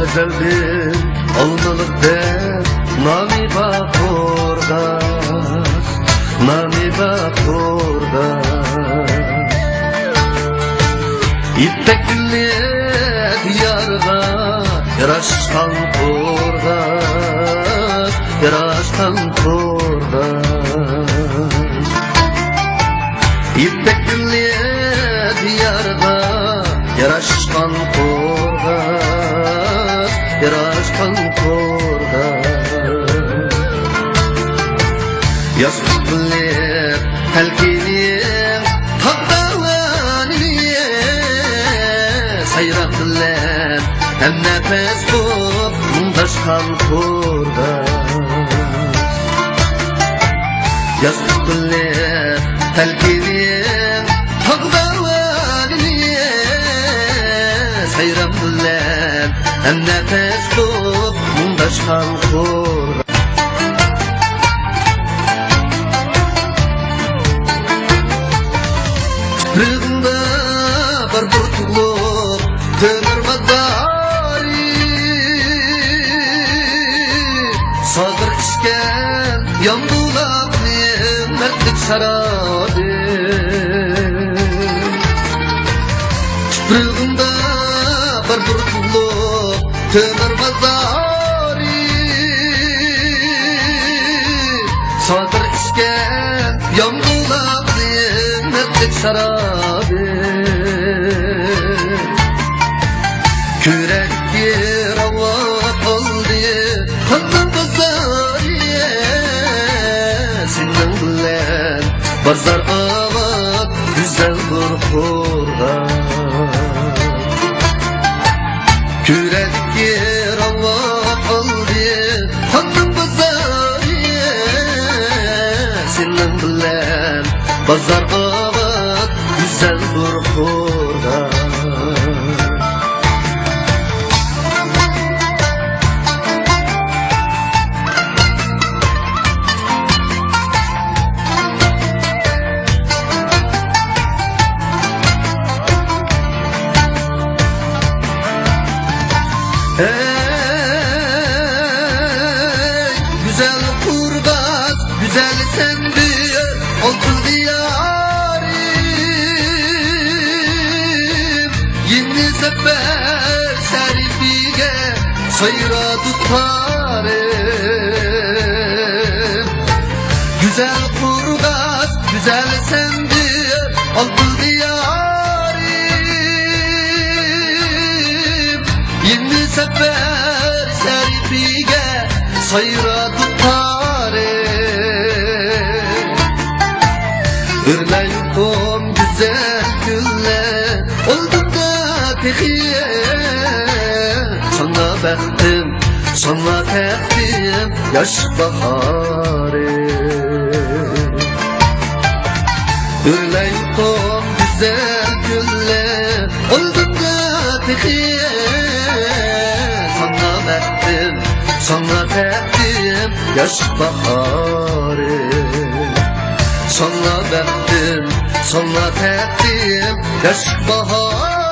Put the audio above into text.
ezelden almalık dep nami bak ordas, nami bak ordas. İpek gülle diyarga yaraşkan ordas, yaraşkan ordas. İpek gülle diyarga yaraşkan ordas, yaraşkan ordas. Yazık gülle telkinin taqdalanini sayrak gülle hem nefes bulup mundaşkan ordas. Yazık gülle telkinin taqdalanini sayrak gülle hem nefes bulup mundaşkan ordas. Rıgında bir burtukluk tönürmedari sadır içken yandulaknin mertlik şarabi. Rıgında bir burtukluk tönürmedari sadır içken yandulaknin mertlik şarabi. Kürekki ravat oldu kandan bazariye senin bilen bazar avat güzel bir kurdan. Kürekki ravat oldu kandan bazariye senin bilen bazar avat güzel bir kurdan. Ey güzel kurdas, güzel sendi olsun diyarim. Yeni sefer serifige sayra tutarım. Güzel kurdas, güzel sendi olsun diyarim. Yeni sefer serifige sayra tutarım. Ürleyukum güzel gülle oldum da tekiye. Sana bektim, sana tektim yaş baharım. Ürleyukum güzel gülle oldum da tekiye. Sana bektim, sana tektim yaş baharım. Sana bektim, sana tektim yaş baharım.